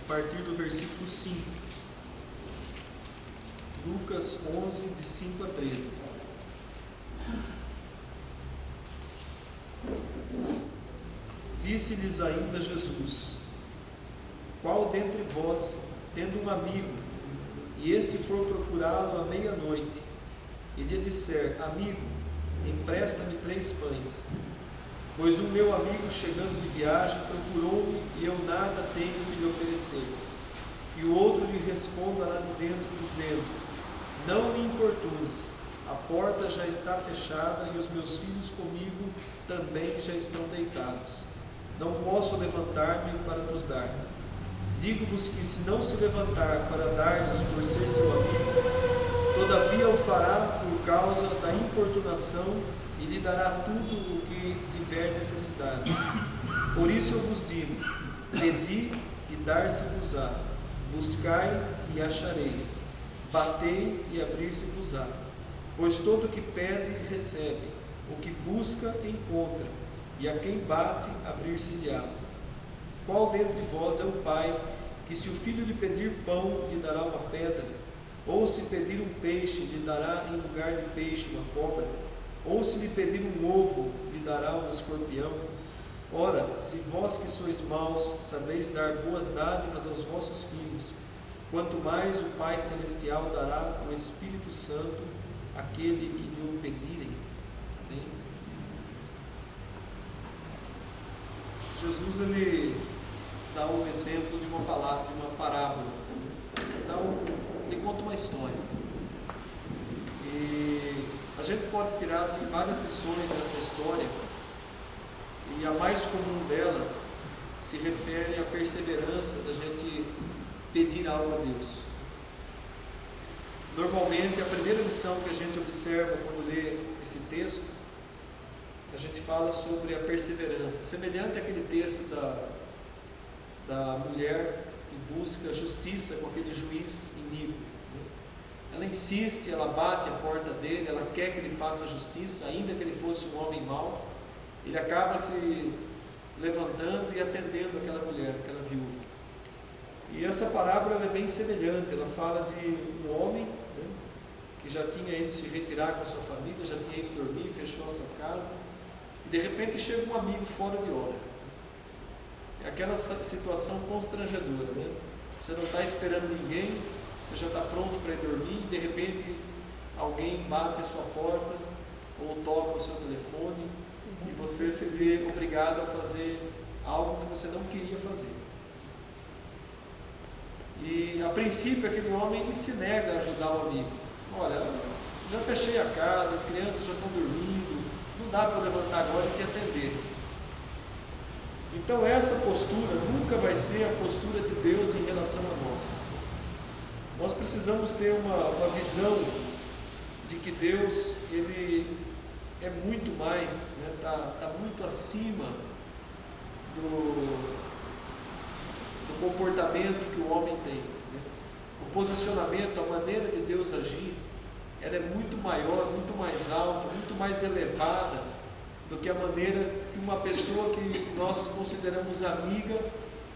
a partir do versículo 5. Lucas 11, de 5 a 13. Disse-lhes ainda Jesus: qual dentre vós, tendo um amigo, e este for procurá-lo à meia-noite, e lhe disser: amigo, empresta-me 3 pães, pois o meu amigo, chegando de viagem, procurou-me e eu nada tenho que lhe oferecer. E o outro lhe responda lá de dentro, dizendo: não me importunes, a porta já está fechada e os meus filhos comigo também já estão deitados. Não posso levantar-me para vos dar. Digo-vos que se não se levantar para dar-lhes por ser seu amigo, todavia o fará por causa da importunação e lhe dará tudo o que tiver necessidade. Por isso eu vos digo: pedi e dar-se-vos-á, buscai e achareis, batei e abrir-se-vos-á. Pois todo o que pede, recebe, o que busca, encontra, e a quem bate, abrir-se-lhe-á. Qual dentre vós é o pai, que se o filho lhe pedir pão, lhe dará uma pedra? Ou se pedir um peixe, lhe dará em lugar de peixe uma cobra? Ou se lhe pedir um ovo, lhe dará um escorpião? Ora, se vós que sois maus, sabeis dar boas dádivas aos vossos filhos, quanto mais o Pai Celestial dará o Espírito Santo àquele que lhe o pedirem. Amém? Jesus, ele dá um exemplo de uma palavra, de uma parábola. Então, ele conta uma história. E a gente pode tirar assim, várias lições dessa história, e a mais comum dela se refere à perseverança da gente pedir algo a Deus. Normalmente, a primeira lição que a gente observa quando lê esse texto, a gente fala sobre a perseverança, semelhante àquele texto da mulher que busca justiça com aquele juiz iníquo. Ela insiste, ela bate a porta dele, ela quer que ele faça justiça, ainda que ele fosse um homem mau. Ele acaba se levantando e atendendo aquela mulher, aquela viúva. E essa parábola é bem semelhante. Ela fala de um homem, que já tinha ido se retirar com a sua família, já tinha ido dormir, fechou a sua casa, e de repente chega um amigo fora de hora. É aquela situação constrangedora, né? Você não está esperando ninguém, você já está pronto para ir dormir, e de repente alguém bate a sua porta ou toca o seu telefone, e você se vê obrigado a fazer algo que você não queria fazer. E a princípio aquele homem ele se nega a ajudar o amigo. Olha, já fechei a casa, as crianças já estão dormindo, não dá para levantar agora e te atender. Então essa postura nunca vai ser a postura de Deus em relação a nós. Nós precisamos ter uma visão de que Deus, ele é muito mais, está muito acima do comportamento que o homem tem. O posicionamento, a maneira de Deus agir, ela é muito maior, muito mais alta, muito mais elevada do que a maneira que uma pessoa que nós consideramos amiga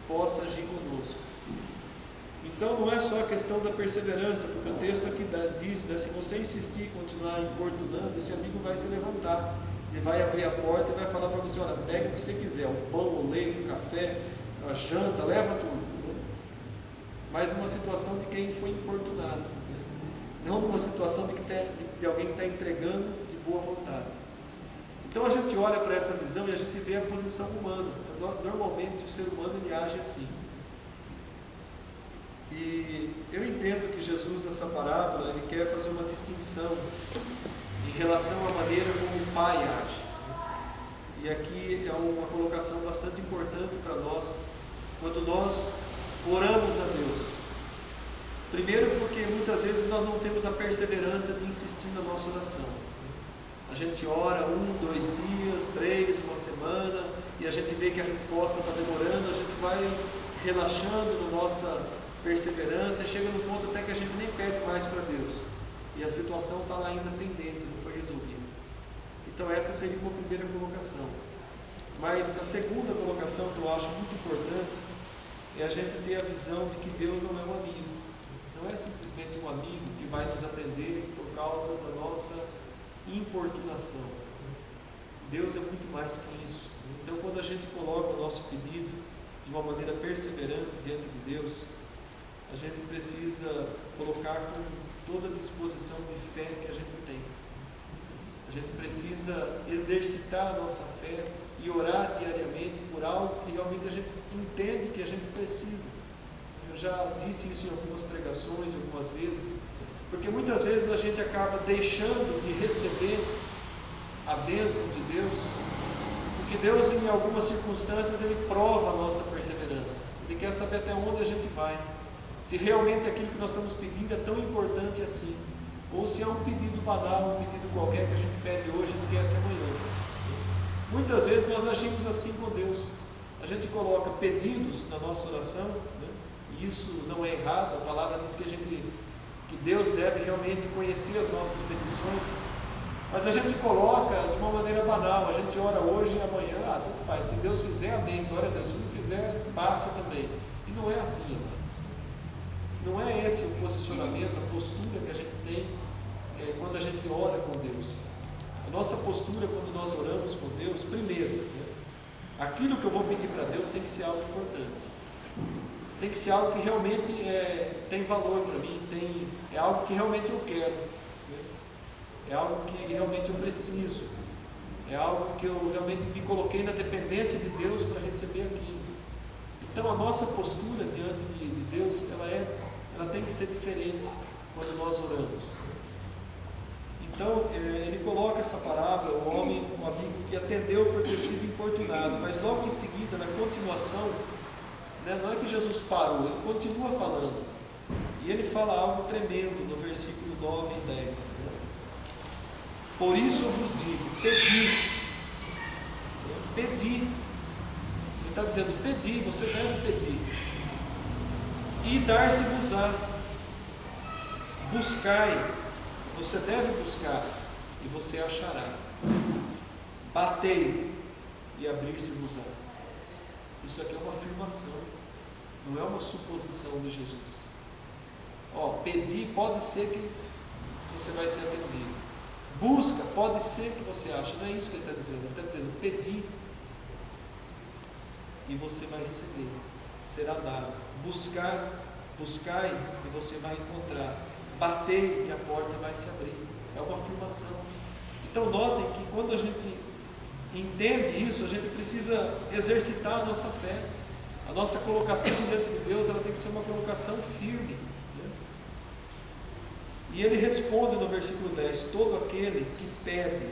possa agir conosco. Então não é só a questão da perseverança, porque o texto aqui diz, se você insistir e continuar importunando, esse amigo vai se levantar, ele vai abrir a porta e vai falar para você: olha, pega o que você quiser, o pão, o leite, o café, a janta, leva tudo. Mas numa situação de quem foi importunado, não numa situação de alguém que está entregando de boa vontade. Então a gente olha para essa visão e a gente vê a posição humana. Normalmente o ser humano ele age assim. E eu entendo que Jesus nessa parábola ele quer fazer uma distinção em relação à maneira como o Pai age. E aqui é uma colocação bastante importante para nós quando nós oramos a Deus. Primeiro porque muitas vezes nós não temos a perseverança de insistir na nossa oração. A gente ora 1, 2 dias, 3, uma semana, e a gente vê que a resposta está demorando, a gente vai relaxando na nossa perseverança, e chega no ponto até que a gente nem pede mais para Deus. E a situação está lá ainda pendente, não foi resolvida. Então essa seria uma primeira colocação. Mas a segunda colocação que eu acho muito importante é a gente ter a visão de que Deus não é um amigo. Não é simplesmente um amigo que vai nos atender por causa da nossa importunação. Deus é muito mais que isso. Então, quando a gente coloca o nosso pedido de uma maneira perseverante diante de Deus, a gente precisa colocar com toda a disposição de fé que a gente tem. A gente precisa exercitar a nossa fé e orar diariamente por algo que realmente a gente entende que a gente precisa. Eu já disse isso em algumas pregações, algumas vezes, porque muitas vezes a gente acaba deixando de receber a bênção de Deus, porque Deus, em algumas circunstâncias, Ele prova a nossa perseverança. Ele quer saber até onde a gente vai, se realmente aquilo que nós estamos pedindo é tão importante assim, ou se é um pedido banal, um pedido qualquer que a gente pede hoje e esquece amanhã. Muitas vezes nós agimos assim com Deus. A gente coloca pedidos na nossa oração, né? E isso não é errado. A palavra diz que Deus deve realmente conhecer as nossas petições, mas a gente coloca de uma maneira banal. A gente ora hoje e amanhã, tanto faz. Se Deus fizer, amém, glória a Deus. Se não fizer, passa também. E não é assim, irmãos. Não é esse o posicionamento, a postura que a gente tem quando a gente ora com Deus. A nossa postura quando nós oramos com Deus, primeiro, aquilo que eu vou pedir para Deus tem que ser algo importante. Tem que ser algo que realmente tem valor para mim, é algo que realmente eu quero. É algo que realmente eu preciso. É algo que eu realmente me coloquei na dependência de Deus para receber aquilo. Então a nossa postura diante de Deus, ela tem que ser diferente quando nós oramos. Então, ele coloca essa parábola, o homem, um amigo que atendeu por ter sido importunado, mas logo em seguida, na continuação, não é que Jesus parou, ele continua falando. E ele fala algo tremendo no versículo 9 e 10. Por isso eu vos digo, pedi. Pedi. Ele está dizendo, pedi, você deve pedir. E dar-se-vos-á. Buscai. Você deve buscar e você achará. Batei e abrir-se-vos-á. Isso aqui é uma afirmação, não é uma suposição de Jesus. Pedir, pode ser que você vai ser atendido. Busca, pode ser que você ache. Não é isso que ele está dizendo. Ele está dizendo, pedir e você vai receber. Será dado. Buscai e você vai encontrar. Batei e a porta vai se abrir. É uma afirmação. Então notem que quando a gente entende isso, a gente precisa exercitar a nossa fé. A nossa colocação diante de Deus, ela tem que ser uma colocação firme. E ele responde no versículo 10, todo aquele que pede,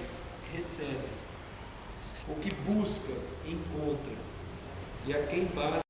recebe. O que busca, encontra. E a quem bate,